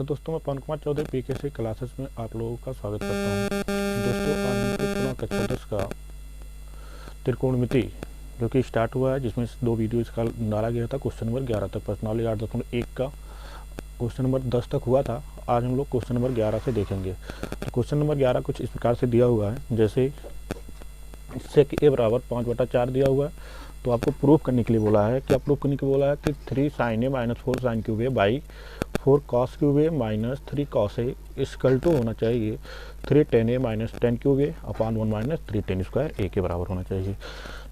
Hello दोस्तों, मैं पवन Kumar Chaudhary PKC classes में आप लोगों का स्वागत करता हूं। दोस्तों, आज हम पुनः कक्षा 10 का त्रिकोणमिति जो कि स्टार्ट हुआ है, जिसमें 2 वीडियो इसका डाला गया था। क्वेश्चन नंबर 11 तक, प्रश्नावली 8.1 का क्वेश्चन नंबर 10 तक हुआ था। आज हम लोग क्वेश्चन नंबर 11 से देखेंगे। तो क्वेश्चन नंबर 11 कुछ इस प्रकार से दिया हुआ है, जैसे सेक ए बराबर 5/4 दिया हुआ है। तो आपको प्रूफ करने के लिए बोला है, क्या प्रूफ करने के लिए बोला है कि 3 sin a - 4 sin cube a by 4 cos cube a minus 3 cos a equal to होना चाहिए 3 tan a - 10 cube a upon 1 - 3 tan square a के बराबर होना चाहिए।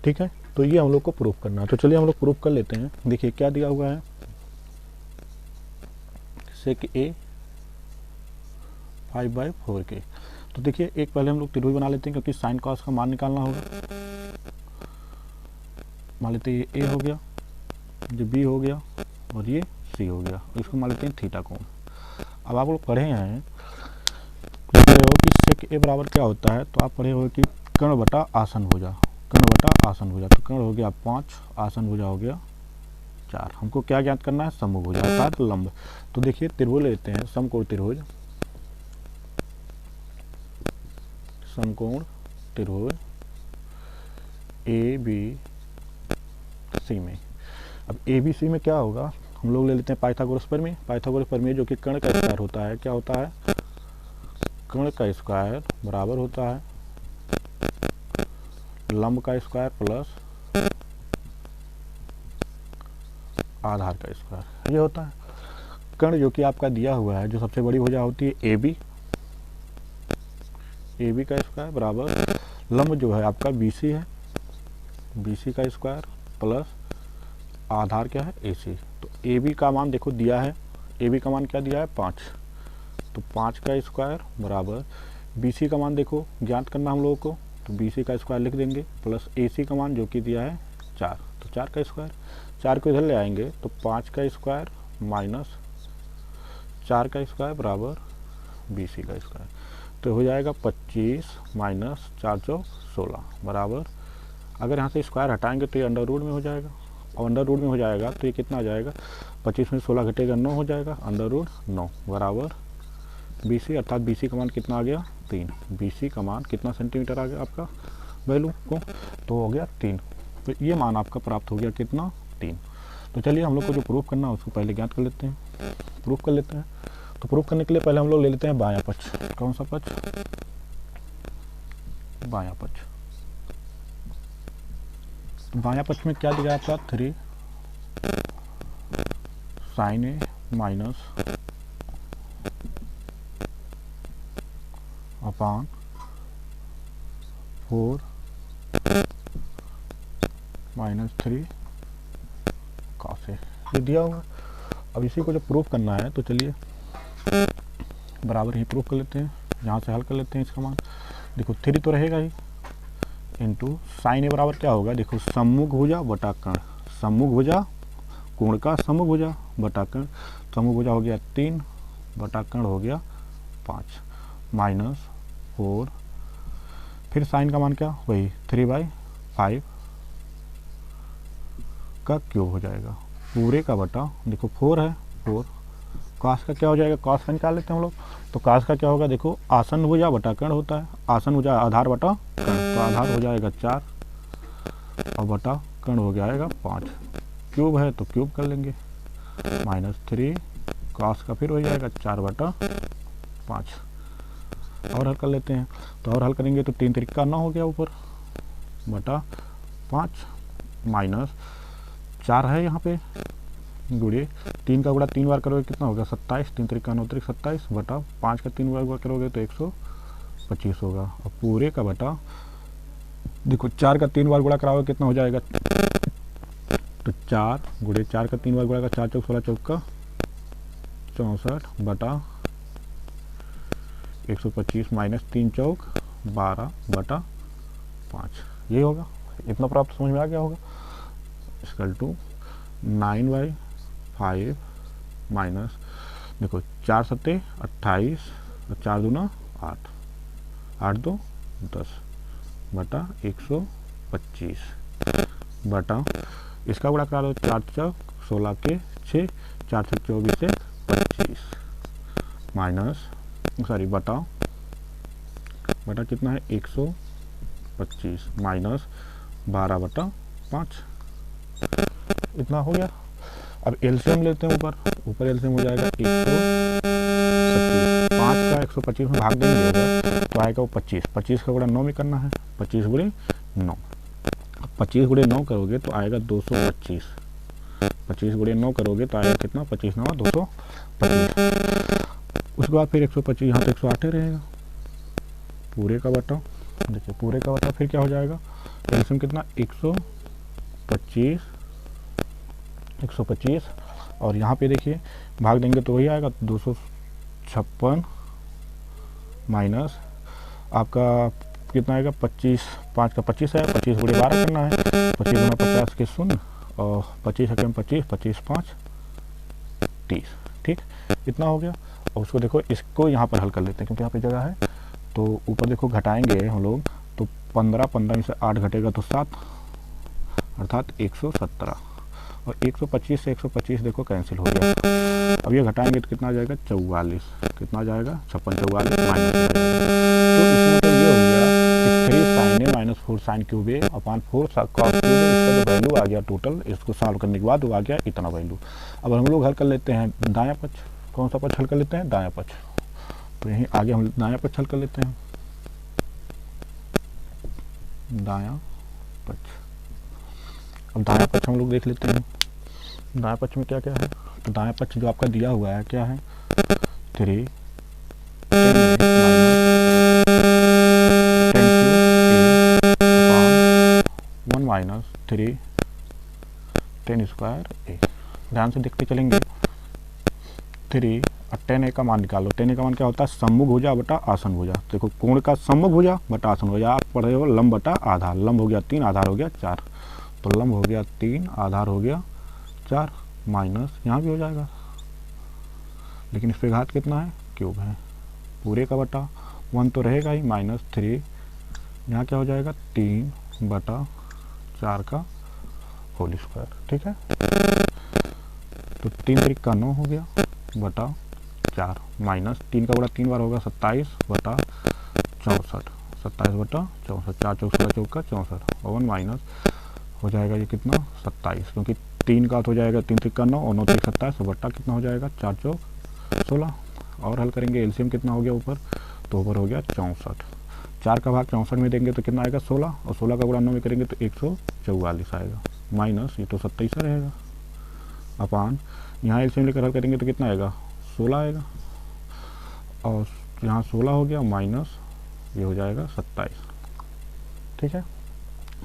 ठीक है, तो ये हम लोग को प्रूफ करना है। तो चलिए हम लोग प्रूफ कर लेते हैं। देखिए क्या दिया हुआ है, सेक ए 5/4 के। तो देखिए एक पहले हम लोग त्रिभुज बना लेते हैं, क्योंकि साइन कॉस का मान निकालना होगा। मान लेते हैं ये ए हो गया, ये बी हो गया और ये सी हो गया, और इसको मान लेते हैं थीटा कोण। अब आप लोग पढ़े हैं, पढ़े हो कि सेक ए बराबर क्या होता है। तो आप पढ़े हो कि कर्ण बटा आसन भुजा, कर्ण बटा आसन भुजा। तो कर्ण हो गया 5, आसन भुजा हो गया 4। हमको क्या ज्ञात करना है, समभुज भुजा अर्थात लंब। तो देखिए त्रिभुज लेते हैं, समकोण त्रिभुज, समकोण त्रिभुज ए बी सी में। अब ए बी सी में क्या होगा, हम लोग ले लेते हैं पाइथागोरस प्रमेय। पाइथागोरस प्रमेय जो कि कर्ण का स्क्वायर होता है, क्या होता है, कर्ण का स्क्वायर बराबर होता है लंब का स्क्वायर प्लस आधार का स्क्वायर। ये होता है कर्ण जो कि आपका दिया हुआ है, जो सबसे बड़ी भुजा होती है ए बी का स्क्वायर बराबर लंब जो है आपका बी सी है, बी सी का स्क्वायर प्लस आधार क्या है ए सी। तो ए बी का मान देखो दिया है, ए बी का मान क्या दिया है 5, तो 5 का स्क्वायर बराबर बी सी का मान देखो ज्ञात करना हम लोगों को, तो बी सी का स्क्वायर लिख देंगे प्लस ए सी का मान जो कि दिया है 4, तो 4 का स्क्वायर। 4 को इधर ले आएंगे तो 5 का स्क्वायर माइनस 4 का स्क्वायर बराबर बी सी का स्क्वायर। तो हो जाएगा 25 माइनस 4 चौक 16 बराबर, अगर यहाँ से स्क्वायर हटाएंगे तो ये अंडर रूट में हो जाएगा, और अंडर रूट में हो जाएगा तो ये कितना आ जाएगा, 25 में 16 घटेगा 9 हो जाएगा, अंडर रूट 9 बराबर बी सी, अर्थात बी सी का मान कितना आ गया 3। बी सी का मान कितना सेंटीमीटर आ गया आपका वैल्यू को, तो हो गया 3। तो ये मान आपका प्राप्त हो गया कितना 3। तो चलिए हम लोग को जो प्रूफ करना है उसको पहले ज्ञात कर लेते हैं, प्रूफ कर लेते हैं। तो प्रूफ करने के लिए पहले हम लोग ले लेते हैं बायां पक्ष। कौन सा पक्ष, बायां पक्ष। तो बायां पक्ष में क्या दिया आपका 3 sin a minus upon 4 - 3 cos a, ये दिया हुआ। अब इसी को जब प्रूफ करना है तो चलिए बराबर ही प्रूफ कर लेते हैं, यहाँ से हल कर लेते हैं इसका मान। देखो 3 तो रहेगा ही, इंटू साइन ए बराबर क्या होगा, देखो सम्मुख भुजा बटा कर्ण, सम्मुख भुजा कोण का सम्मुख भुजा बटा कर्ण, सम्मुख भुजा हो गया 3 बटा कर्ण हो गया 5 माइनस 4, फिर साइन का मान क्या वही 3/5 का क्यूब हो जाएगा, पूरे का बटा देखो 4 है 4, कास का क्या हो जाएगा, कास का निकाल लेते हैं हम लोग। तो कास का क्या होगा, देखो आसन भुजा बटा कर्ण होता है, आसन भुजा आधार बटा कर्ण, तो आधार हो जाएगा 4 और बटा कर्ण हो जाएगा 5, क्यूब है तो क्यूब कर लेंगे -3 कास का फिर हो जाएगा 4/5। और हल कर लेते हैं, तो और हल करेंगे तो 3 3 9 हो गया ऊपर बटा 5 माइनस 4 है यहाँ पे गुड़े 3 का गुड़ा 3 बार करोगे कितना होगा 27, 3 3 9 3 27 बटा 5 का 3 बार गुड़ा करोगे तो 125 होगा, और पूरे का बटा देखो 4 का 3 बार गुड़ा कराओगे कितना हो जाएगा, तो 4 गुड़े 4 का 3 बार गुड़ा का 4 चौक 16 चौका 64 बटा 125 माइनस 3 चौक 12 बटा 5, ये होगा। इतना प्राप्त समझ में आ गया होगा, इक्वल टू 9/5 माइनस देखो 4 सत्ते 28 और 4 दूना 8, 8 2 10 बटा 125 बटा इसका गुणा करा दो 4 चौक 16 के 6, 4 से 24 से 25 बटा कितना है 125 माइनस 12/5, इतना हो गया। अब एलसीएम लेते हैं, ऊपर एलसीएम हो जाएगा 125, 5 का 125 में भाग देंगे तो आएगा वो 25 का गुणा 9 में करना है, 25 गुणे 9, 25 गुणे 9 करोगे तो आएगा 225, 25 गुणे 9 करोगे तो आएगा कितना 25 9 225। उसके बाद फिर 125 यहाँ तो 108 रहेगा, पूरे का बटा, देखिए पूरे का बटा, फिर क्या हो जाएगा एलसीएम कितना 125 और यहाँ पे देखिए भाग देंगे तो वही आएगा 256 माइनस आपका कितना आएगा 25, 5 का 25 है, 25 गुणे 12 करना है, 25 गुना 50 के 0 और 25 एकम 25, 25 5 30, ठीक, इतना हो गया। और उसको देखो, इसको यहाँ पर हल कर लेते हैं क्योंकि यहाँ पे जगह है, तो ऊपर देखो घटाएंगे हम लोग तो 15 में से 8 घटेगा तो 7 अर्थात 117 और 125 से 125 देखो कैंसिल हो गया। अब ये घटाएंगे तो कितना आ जाएगा 44, कितना आ जाएगा 56 44 माइनस, तो इसमें तो ये हो गया कि 3 sin a minus 4 sin cube a upon 4 cos cube a, इसका जो वैल्यू आ गया टोटल, इसको सॉल्व करने के बाद वो आ गया इतना वैल्यू। अब हम लोग हल कर लेते हैं दायां पक्ष, कौन सा पक्ष हल कर लेते हैं दायां पक्ष, तो यहीं आगे हम दायां पक्ष हल कर लेते हैं, दायां पक्ष। अब दायां पक्ष हम लोग देख लेते हैं, दायां पक्ष में क्या क्या है, तो दायां पक्ष जो आपका दिया हुआ है क्या है 3 1 माइनस 3 10 स्क्वायर ए। ध्यान से देखते चलेंगे, 3 और 10 का मान निकालो, 10 का मान क्या होता है सम्मुख भुजा बटा आसन भुजा, देखो कोण का सम्मुख भुजा बटा आसन भुजा, आप पढ़े हो लंब बटा आधार, लंब हो गया 3 आधार हो गया 4, तो लंब हो गया 3 आधार हो गया 4 माइनस यहाँ भी हो जाएगा, लेकिन इस पे घात कितना है क्यूब है, पूरे का बटा 1 तो रहेगा ही माइनस 3, यहाँ क्या हो जाएगा 3/4 का होल स्क्वायर, ठीक है। तो 3 3 का 9 हो गया बटा 4 माइनस 3 का गुणा 3 बार होगा 27/64, 27/64, 4 चौक 16 चौक का 64 और 1 माइनस हो जाएगा ये कितना 27, क्योंकि 3 का हो जाएगा 3 3 का 9 और 9 3 27, बट्टा कितना हो जाएगा 4 चौक 16। और हल करेंगे एलसीएम कितना हो गया ऊपर, तो ऊपर हो गया 64, 4 का भाग 64 में देंगे तो कितना आएगा 16 और 16 का गुणा 9 में करेंगे तो 144 आएगा माइनस ये तो 27 रहेगा अपान यहाँ एलसीएम लेकर हल करेंगे तो कितना आएगा 16 आएगा और यहाँ 16 हो गया माइनस ये हो जाएगा 27, ठीक है।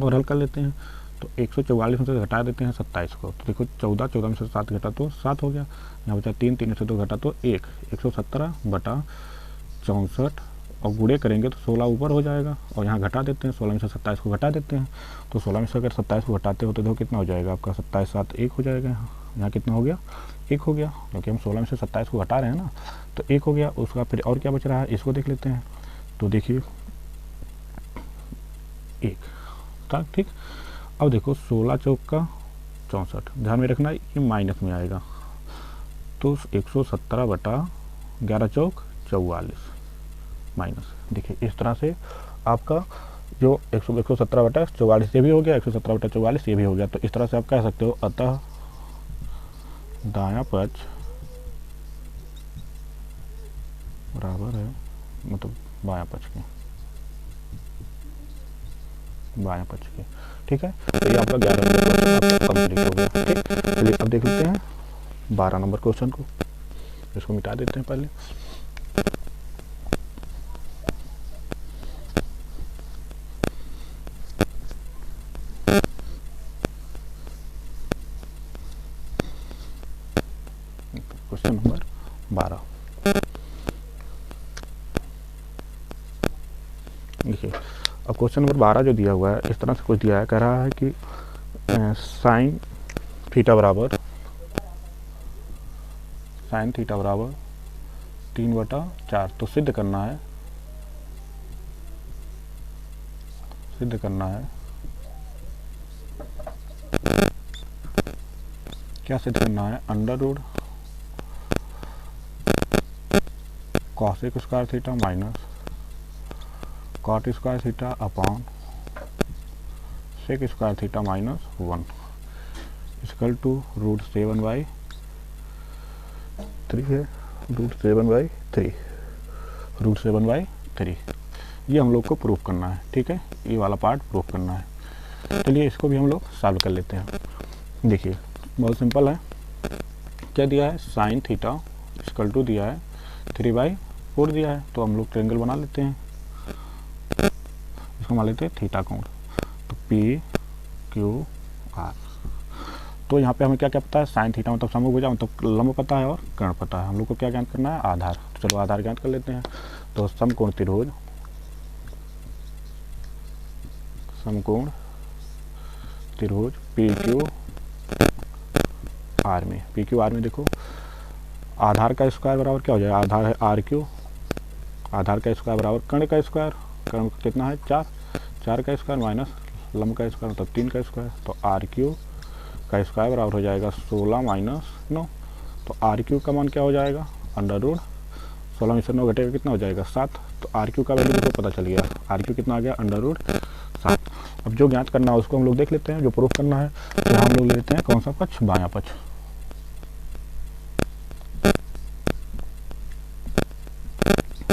और हल कर लेते हैं तो 144 में से घटा देते हैं 27 को, तो देखो 14 में से 7 घटा तो 7 हो गया, यहाँ बचा 3 3 में से 2 घटा तो 1, 117/64 और गुणे करेंगे तो 16 ऊपर हो जाएगा और यहाँ घटा देते हैं 16 में से 27 को घटा देते हैं, तो 16 में से अगर 27 को घटाते हो तो देखो कितना हो जाएगा आपका 27 7 1 हो जाएगा, यहाँ कितना हो गया 1 हो गया, क्योंकि हम 16 में से 27 को घटा रहे हैं ना, तो 1 हो गया। उसका फिर और क्या बच रहा है इसको देख लेते हैं, तो देखिए 1 था, ठीक। अब देखो 16 चौक का 64, ध्यान में रखना ये माइनस में आएगा, तो 117/11 चौक 44 माइनस, देखिए इस तरह से आपका जो 117/44 ये भी हो गया, 117/44 ये भी हो गया, तो इस तरह से आप कह सकते हो अतः दायां पक्ष बराबर है मतलब बायां पक्ष के, ठीक है। तो ये आपका 11 नंबर क्वेश्चन आपका कंप्लीट हो गया, ठीक। चलिए अब देख लेते हैं 12 नंबर क्वेश्चन को, इसको मिटा देते हैं पहले। क्वेश्चन नंबर 12 देखिए, अब क्वेश्चन नंबर 12 जो दिया हुआ है इस तरह से कुछ दिया है, कह रहा है कि साइन थीटा बराबर 3/4, तो सिद्ध करना है क्या सिद्ध करना है, under root cosec square theta minus cot square theta upon sec square theta minus 1 equal to √7/3 है, √7/3 ये हम लोग को प्रूफ करना है। ठीक है, ये वाला पार्ट प्रूफ करना है। चलिए इसको भी हम लोग सॉल्व कर लेते हैं। देखिए बहुत सिंपल है। क्या दिया है, साइन थीटा इक्वल टू दिया है 3/4 दिया है, तो हम लोग ट्रायंगल बना लेते हैं। इसको मान लेते हैं थीटा कोण, तो PQR। तो यहाँ पे हमें क्या क्या पता है, साइन थीटा मतलब समभुज मतलब लंब पता है और कर्ण पता है। हम लोग को क्या ज्ञात करना है, आधार। तो चलो आधार ज्ञात कर लेते हैं। तो समकोण त्रिभुज PQR में देखो आधार का स्क्वायर बराबर क्या हो जाएगा, आधार है RQ, आधार का स्क्वायर बराबर कर्ण का स्क्वायर, कर्ण कितना है 4 का स्क्वायर माइनस लंब का स्क्वायर मतलब 3 का स्क्वायर। तो RQ का स्क्वायर बराबर हो जाएगा 16 माइनस 9। तो RQ का मान क्या हो जाएगा, √16 में से 9 घटेगा कितना हो जाएगा 7। तो RQ का वैल्यू मुझको पता चल गया, RQ कितना आ गया √7। अब जो ज्ञात करना है उसको हम लोग देख लेते हैं, जो प्रूफ करना है। तो हम लोग लेते हैं कौन सा पक्ष, बायां पक्ष।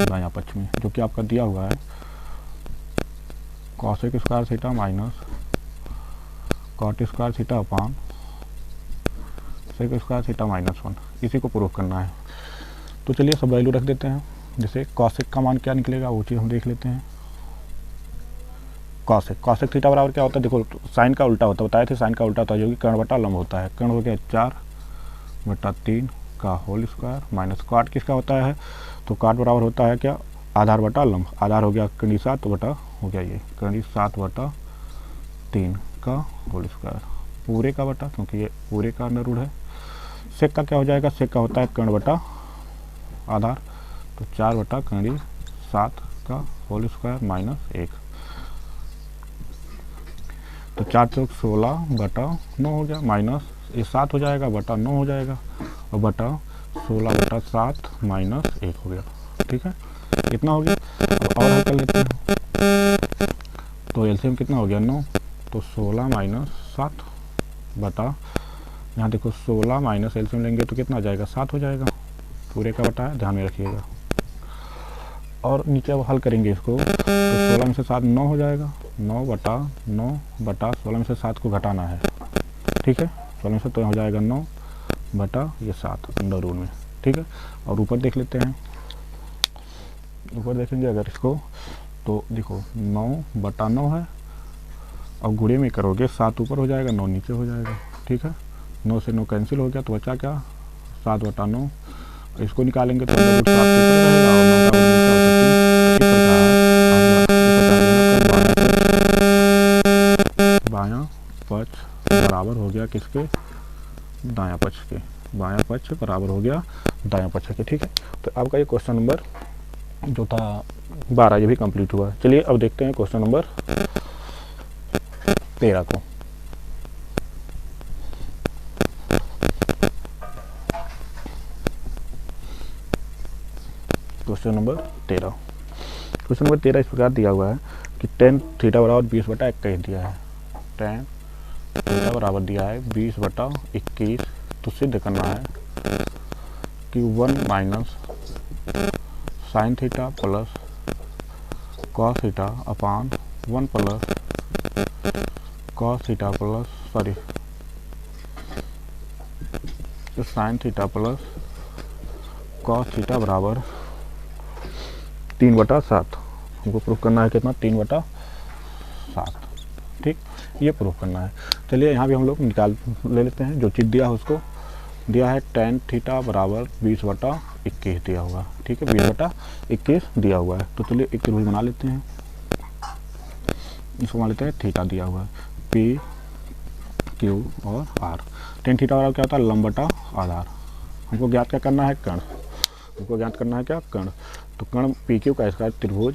बायां पक्ष में जो कि आपका दिया हुआ है cosec square theta minus cot square theta upon sec square theta minus 1, इसी को प्रूफ करना है। तो चलिए सब वैल्यू रख देते हैं। जैसे कॉसेक का मान क्या निकलेगा वो चीज़ हम देख लेते हैं। कॉसेक थीटा बराबर क्या होता है, देखो साइन का उल्टा होता है, बताए थे साइन का उल्टा होता है जो कि कर्ण बटा लंब होता है। कर्ण हो गया 4/3 का होल स्क्वायर माइनस कॉट किसका होता है, तो कॉट बराबर होता है क्या, आधार बटा लंब। आधार हो गया कर्ण 7 बटा हो गया ये कर्ण 7/3 का होल स्क्वायर पूरे का बटा, क्योंकि ये पूरे का अंडर रूट है। सेक का क्या हो जाएगा, सेक का होता है कर्ण बटा आधार, तो 4/7 का होल स्क्वायर माइनस 1। तो 4 चौक 16/9 हो गया माइनस ये 7 हो जाएगा बटा 9 हो जाएगा और बटा 16/7 माइनस 1 हो गया। ठीक है, कितना हो गया। अब और हल कर लेते हैं। तो एलसीएम कितना हो गया 9, तो 16 माइनस 7 बटा, यहाँ देखो 16 माइनस एलसीएम लेंगे तो कितना आ जाएगा 7 हो जाएगा, पूरे का बटा है, ध्यान में रखिएगा। और नीचे अब हल करेंगे इसको, तो 16 में से 7 9 हो जाएगा, 9/9 बटा 16 में से 7 को घटाना है। ठीक है, 16 में से तो हो जाएगा 9 बटा ये 7 अंडर रूट में। ठीक है, और ऊपर देख लेते हैं। ऊपर देखेंगे अगर इसको, तो देखो 9/9 है और गुणे में करोगे 7 ऊपर हो जाएगा 9 नीचे हो जाएगा। ठीक है, 9 से 9 कैंसिल हो गया तो बचा क्या 7/9। इसको निकालेंगे तो अंडर रूट 7 रहेगा और 9 का बायां पक्ष बराबर हो गया किसके, दायां पक्ष के। बायां पक्ष बराबर हो गया दायां पक्ष के। ठीक है, तो आपका ये क्वेश्चन नंबर जो था 12 ये भी कंप्लीट हुआ। चलिए अब देखते हैं क्वेश्चन नंबर 13 को। क्वेश्चन नंबर 13 इस प्रकार दिया हुआ है कि tan थीटा बराबर 20/21 दिया है। tan थीटा बराबर दिया है 20/21। तो सिद्ध करना है कि 1 minus sine theta plus cos theta upon 1 plus cos theta plus sine theta plus cos theta बराबर 3/7। हमको प्रूफ करना है कितना 3/7। ठीक, ये प्रूफ करना है। चलिए यहाँ भी हम लोग निकाल ले लेते हैं। जो चीज़ दिया है उसको दिया है tan थीटा बराबर 20/21 दिया हुआ। ठीक है, 20/21 दिया हुआ है। तो चलिए एक त्रिभुज बना लेते हैं। इसको मान लेते हैं थीटा दिया हुआ है P Q और R। tan थीटा बराबर क्या होता है लंब बटा आधार। हमको ज्ञात क्या करना है कर्ण, हमको ज्ञात करना है क्या कर्ण। तो कर्ण PQ का स्क्वायर त्रिभुज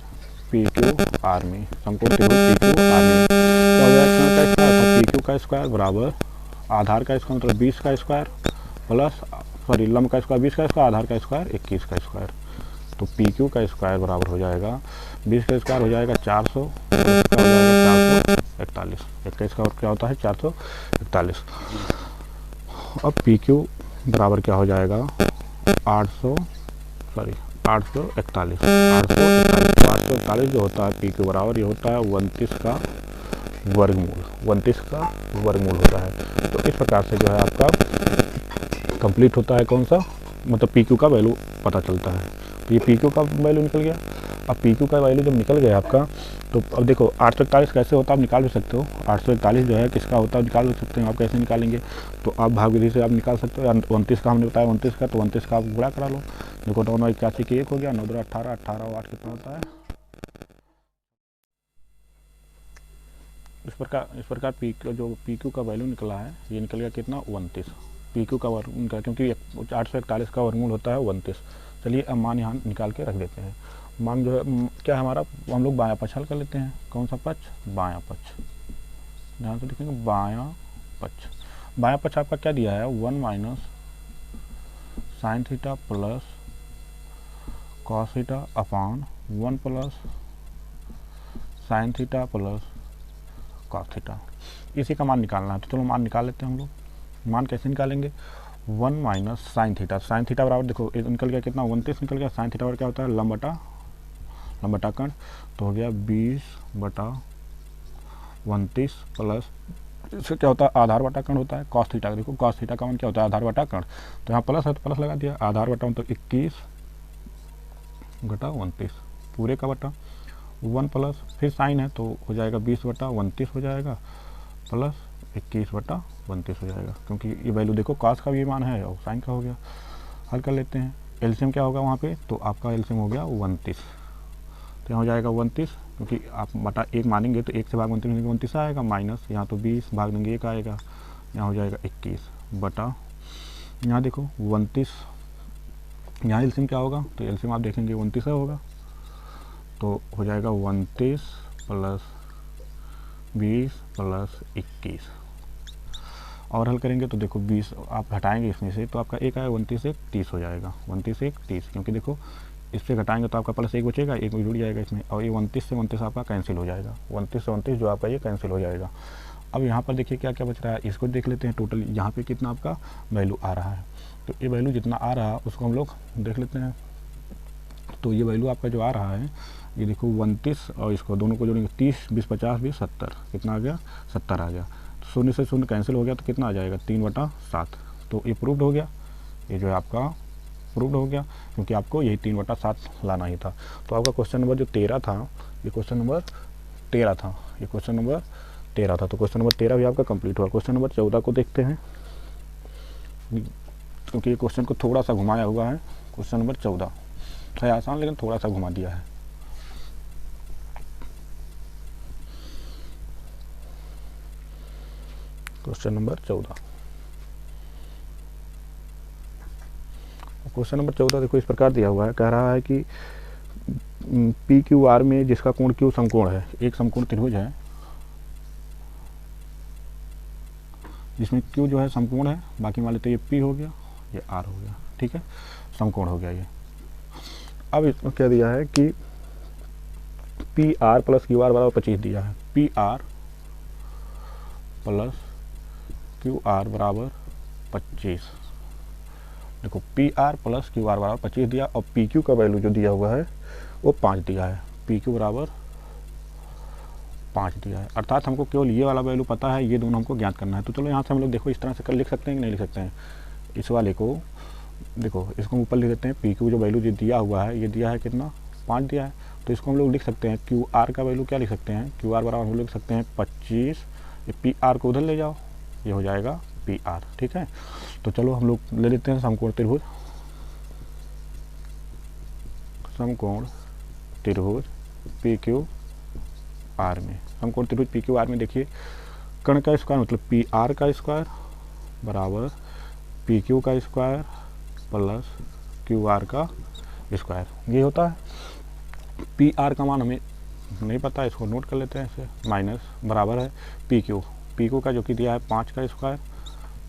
PQR में, समकोण त्रिभुज PQR में क्या हो जाएगा, कर्ण का स्क्वायर था PQ का स्क्वायर बराबर आधार का स्क्वायर मतलब 20 का स्क्वायर प्लस लंब का स्क्वायर 20 का स्क्वायर, आधार का स्क्वायर 21 का स्क्वायर। तो पी क्यू का स्क्वायर बराबर हो जाएगा 20 का स्क्वायर हो जाएगा 400, इसका हो जाएगा 441। एक का स्क्वायर क्या होता है 441। अब पी क्यू बराबर क्या हो जाएगा 841 जो होता है पी क्यू बराबर ये होता है 29 का वर्गमूल होता है। तो इस प्रकार से जो है आपका कंप्लीट होता है कौन सा, मतलब पी क्यू का वैल्यू पता चलता है। तो ये पी क्यू का वैल्यू निकल गया। अब पी क्यू का वैल्यू जब निकल गया आपका, तो अब देखो 841 कैसे होता है आप निकाल भी सकते हो। 841 जो है किसका होता है निकाल भी सकते हैं। आप कैसे निकालेंगे, तो आप भाग विधि से आप निकाल सकते हो। 29 का हमने बताया 29 का, तो 29 का आप गुणा करा लो। देखो 9 9 81 की 1 हो गया, 9 2 18, 18 और 8 कितना होता है। इस प्रकार पी क्यू का वैल्यू निकला है, ये निकल गया कितना 29। पी क्यू का वर्ग, क्योंकि 841 का वर्गमूल होता है 29। चलिए अब मान यहाँ निकाल के रख देते हैं। मान जो है क्या है हमारा, हम लोग बायां पक्ष हल कर लेते हैं। कौन सा पक्ष, बायां पक्ष। ध्यान से देखेंगे बायां पक्ष। बायां पक्ष आपका क्या दिया है 1 minus sine theta plus cos theta upon 1 plus sine theta plus cos theta. इसी का मान निकालना है। तो चलो मान निकाल लेते हैं हम लोग। मान कैसे निकालेंगे 1 minus sine theta. Sine theta बराबर देखो निकल गया कितना 29 निकल गया। साइन थीटा बराबर क्या होता है लंब बटा कर्ण, तो हो गया 20/29 प्लस इससे क्या होता है आधार बटा कर्ण होता है कॉस थीटा। देखो कॉस थीटा का मान क्या होता है आधार बटा कर्ण, तो यहाँ प्लस है तो प्लस लगा दिया। आधार बटा मतलब 21/29 पूरे का बटा 1 प्लस फिर साइन है तो हो जाएगा 20/29 हो जाएगा प्लस 21/29 हो जाएगा, क्योंकि ये वैल्यू देखो कॉस का भी मान है और साइन का हो गया। हल कर लेते हैं। एलसीएम क्या होगा वहाँ पे, तो आपका एलसीएम हो गया 29। तो यहाँ हो जाएगा 29, क्योंकि आप बटा 1 मानेंगे तो 1 से भाग 29 आएगा, माइनस यहाँ तो 20 भाग देंगे 1 आएगा, यहाँ हो जाएगा 21 बटा यहाँ देखो 29। यहाँ एलसीएम क्या होगा, तो एलसीएम आप देखेंगे 29 होगा, तो हो जाएगा 29 प्लस 20 प्लस 21। और हल करेंगे तो देखो 20 आप हटाएंगे इसमें से तो आपका एक आएगा 29 1 30 हो जाएगा। 29 1 30, क्योंकि देखो इससे घटाएंगे तो आपका प्लस 1 बचेगा, 1 जुड़ जाएगा इसमें, और ये 29 से 29 आपका कैंसिल हो जाएगा। 29 से 29 जो आपका ये कैंसिल हो जाएगा। अब यहाँ पर देखिए क्या क्या बच रहा है, इसको देख लेते हैं। टोटल यहाँ पे कितना आपका वैल्यू आ रहा है, तो ये वैल्यू जितना आ रहा है उसको हम लोग देख लेते हैं। तो ये वैल्यू आपका जो आ रहा है ये देखो 29 और इसको दोनों को जोड़ेंगे 30 20 50 20 70, कितना आ गया 70 आ गया। तो 0 से 0 कैंसिल हो गया तो कितना आ जाएगा 3/7। तो ये प्रूव्ड हो गया, ये जो है आपका प्रूव्ड हो गया, क्योंकि आपको यही 3/7 लाना ही था। तो आपका क्वेश्चन नंबर जो 13 था, ये क्वेश्चन नंबर 13 था, ये क्वेश्चन नंबर 13 था। तो क्वेश्चन नंबर 13 भी आपका कंप्लीट हुआ। क्वेश्चन नंबर 14 को देखते हैं, क्योंकि ये क्वेश्चन को थोड़ा सा घुमाया हुआ है। क्वेश्चन नंबर 14 है आसान, लेकिन थोड़ा सा घुमा दिया है। क्वेश्चन नंबर 14, क्वेश्चन नंबर 14 देखो इस प्रकार दिया हुआ है। कह रहा है कि पी क्यू आर में जिसका कोण क्यू समकोण है, एक समकोण त्रिभुज है जिसमें क्यू जो है समकोण है, बाकी मान लेते ये पी हो गया ये आर हो गया, ठीक है, समकोण हो गया ये। अब इसमें क्या दिया है कि P R plus Q R बराबर 25 दिया है। P R plus Q R बराबर 25। देखो P R plus Q R बराबर 25 दिया, और पी क्यू का वैल्यू जो दिया हुआ है वो 5 दिया है। पी क्यू बराबर 5 दिया है, अर्थात हमको केवल ये वाला वैल्यू पता है, ये दोनों हमको ज्ञात करना है। तो चलो यहाँ से हम लोग देखो इस तरह से कर लिख सकते हैं कि नहीं लिख सकते हैं। इस वाले को देखो, इसको ऊपर लिख देते हैं। पी क्यू जो वैल्यू जो दिया हुआ है ये दिया है कितना 5 दिया है, तो इसको हम लोग लिख सकते हैं क्यू आर का वैल्यू क्या लिख सकते हैं, क्यू आर बराबर हम लोग लिख सकते हैं 25। ये पी आर को उधर ले जाओ, ये हो जाएगा पी आर, ठीक है। तो चलो हम लोग ले लेते हैं समकोण त्रिभुज। समकोण त्रिभुज पी क्यू आर में, समकोण त्रिभुज पी क्यू आर में देखिए कर्ण का स्क्वायर मतलब पी आर का स्क्वायर बराबर पी क्यू का स्क्वायर प्लस क्यू आर का स्क्वायर, ये होता है। पी आर का मान हमें नहीं पता, इसको नोट कर लेते हैं ऐसे, माइनस बराबर है पी क्यू का जो कि दिया है 5 का स्क्वायर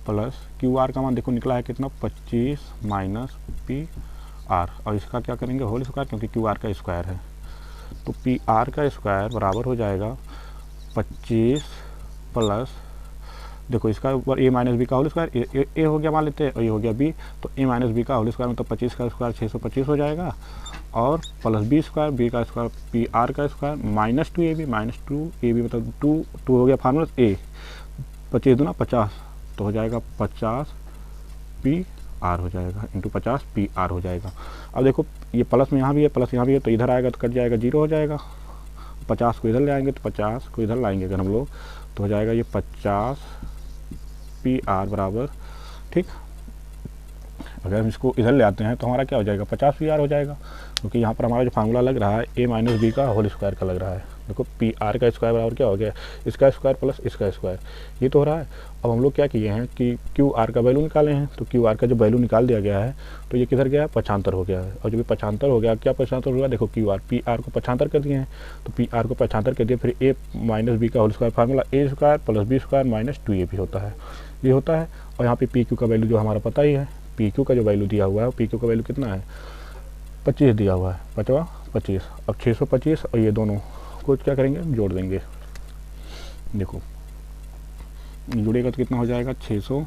प्लस क्यू आर का मान देखो निकला है कितना 25 माइनस पी आर, और इसका क्या करेंगे होल स्क्वायर, क्योंकि क्यू आर का स्क्वायर है। तो पी आर का स्क्वायर बराबर हो जाएगा 25 प्लस, देखो इसका ऊपर ए माइनस बी का होल स्क्वायर, ए हो गया मान लेते हैं और ये हो गया बी, तो ए माइनस बी का होल स्क्वायर मतलब 25 का स्क्वायर 625 हो जाएगा, और प्लस बी स्क्वायर, बी का स्क्वायर पी आर का square minus 2ab, minus 2ab मतलब 2 हो गया फार्मूला ए, 25 दूना 50, तो हो जाएगा 50 पी आर हो जाएगा इंटू 50 पी आर हो जाएगा। अब देखो ये प्लस में यहाँ भी है, प्लस यहाँ भी है, तो इधर आएगा तो कट जाएगा, 0 हो जाएगा। 50 को इधर ले आएंगे तो 50 को इधर लाएंगे अगर हम लोग, तो हो जाएगा ये 50 पी आर बराबर, ठीक। अगर हम इसको इधर ले आते हैं तो हमारा क्या हो जाएगा 50 पी आर हो जाएगा, क्योंकि यहाँ पर हमारा जो फार्मूला लग रहा है ए माइनस बी का होल स्क्वायर का लग रहा है। देखो पी आर का स्क्वायर बराबर क्या हो गया, इसका स्क्वायर प्लस इसका स्क्वायर, ये तो हो रहा है। अब हम लोग क्या किए हैं कि क्यू आर का वैल्यू निकाले हैं, तो क्यू आर का जो वैल्यू निकाल दिया गया है तो ये किधर गया है, 75 हो गया है। और जब 75 हो गया, क्या 75 होगा, देखो क्यू आर पी आर को 75 कर दिए हैं, तो पी आर को 75 कर दिए, फिर ए माइनस बी का whole square formula a square plus b square minus 2ab होता है, ये होता है। और यहाँ पे पी क्यू का वैल्यू जो हमारा पता ही है, पी क्यू का जो वैल्यू दिया हुआ है, पी क्यू का वैल्यू कितना है 25 दिया हुआ है, 25। अब 625 और ये दोनों कुछ क्या करेंगे जोड़ देंगे, देखो जुड़ेगा तो कितना हो जाएगा 650,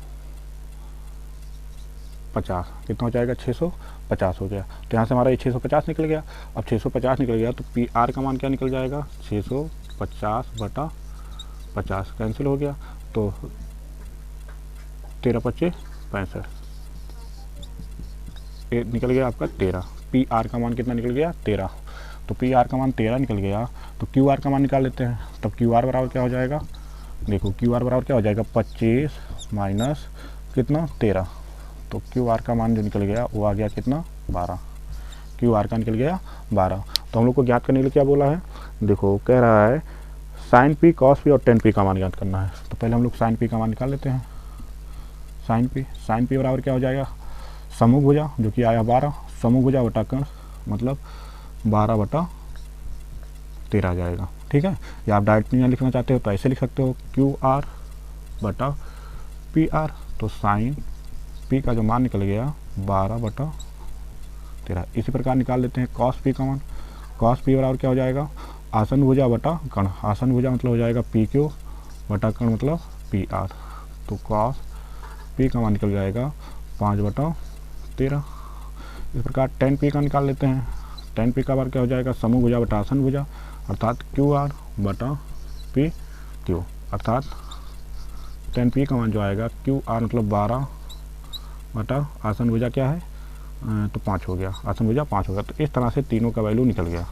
कितना हो जाएगा 650 हो गया। तो यहाँ से हमारा ये 650 निकल गया। अब 650 निकल गया तो पी आर का मान क्या निकल जाएगा 650/50 कैंसिल हो गया, तो 13×5 = 65, निकल गया आपका 13। पी आर का मान कितना निकल गया 13, तो पी आर का मान 13 निकल गया, तो क्यू आर का मान निकाल लेते हैं। तब क्यू आर बराबर क्या हो जाएगा, देखो क्यू आर बराबर क्या हो जाएगा 25 माइनस कितना 13, तो क्यू आर का मान जो निकल गया वो आ गया कितना 12, क्यू आर का निकल गया 12। तो हम लोग को ज्ञात करने के लिए क्या बोला है, देखो कह रहा है साइन पी कॉस पी और टेन पी का मान ज्ञात करना है। तो पहले हम लोग साइन पी का मान निकाल लेते हैं। साइन पी बराबर क्या हो जाएगा, समूह भुजा जो कि आया 12, समूह भुजा बटा कर्ण मतलब 12/13 आ जाएगा, ठीक है। या आप डायरेक्ट यहाँ लिखना चाहते हो तो ऐसे लिख सकते हो क्यू आर बटा पी आर, तो साइन पी का जो मान निकल गया 12/13। इसी प्रकार निकाल लेते हैं कॉस पी का मान, कॉस पी बराबर क्या हो जाएगा आसन भुजा बटा कर्ण, आसन भुजा मतलब हो जाएगा पी क्यू बटा कर्ण मतलब पी आर, तो कॉस पी का मान निकल जाएगा 5/13। इस प्रकार टेन पी का निकाल लेते हैं, टेन पी का बार क्या हो जाएगा समूह भुजा बटा आसन भुजा अर्थात क्यू आर बटा पी क्यू, अर्थात टेन पी का मान जो आएगा क्यू आर मतलब 12 बटा आसन भुजा क्या है तो 5 हो गया, आसन भुजा 5 हो गया। तो इस तरह से तीनों का वैल्यू निकल गया,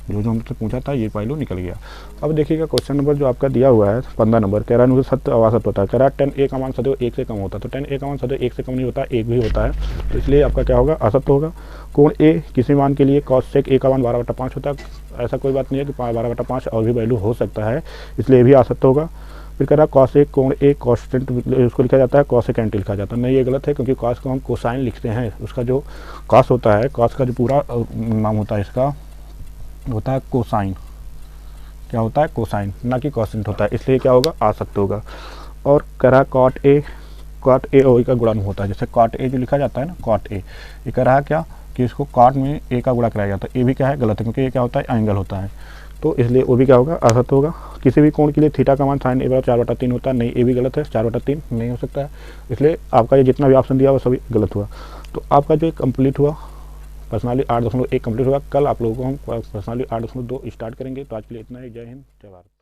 जो हमसे पूछा था ये वैल्यू निकल गया। अब देखिएगा क्वेश्चन नंबर जो आपका दिया हुआ है 15 नंबर, कह रहा है सत्य अवासत होता है, कह रहा है 10a का मान सदैव 1 से कम होता है, तो 10a का मान सदैव 1 से कम नहीं होता, 1 भी होता है, तो इसलिए आपका क्या होगा असत्य होगा। कोण ए किसी मान के लिए cos sec a का मान 12/5 होता है, ऐसा कोई बात नहीं है कि 12/5 और भी वैल्यू हो सकता है, इसलिए भी असत्य होगा। फिर कह रहा है cos a कोण ए कॉन्स्टेंट उसको लिखा जाता है cos secant लिखा जाता है, नहीं ये गलत है, क्योंकि cos को हम कोसाइन लिखते हैं, उसका जो cos होता है, cos का जो पूरा नाम होता है इसका होता है कोसाइन, क्या होता है कोसाइन, ना कि कॉसेंट होता है, इसलिए क्या होगा असत्य होगा। और कह रहा है कॉट ए और ए का गुणा होता है, जैसे कॉट ए जो लिखा जाता है ना कॉट ए, ये कह रहा है क्या कि इसको कॉट में ए का गुणा कराया जाता है, ए भी क्या है गलत है, क्योंकि ये क्या होता है एंगल होता है, तो इसलिए वो भी क्या होगा असत्य होगा। किसी भी कोण के लिए थीटा का मान साइन ए बराबर 4/3 होता है, नहीं ए भी गलत है, 4/3 नहीं हो सकता है, इसलिए आपका ये जितना भी ऑप्शन दिया वो सभी गलत हुआ। तो आपका जो कंप्लीट हुआ पर्सनली 8.1 कंप्लीट होगा। कल आप लोगों को हम पर्सनली 8.2 स्टार्ट करेंगे। तो आज के लिए इतना ही। जय हिंद, जय भारत।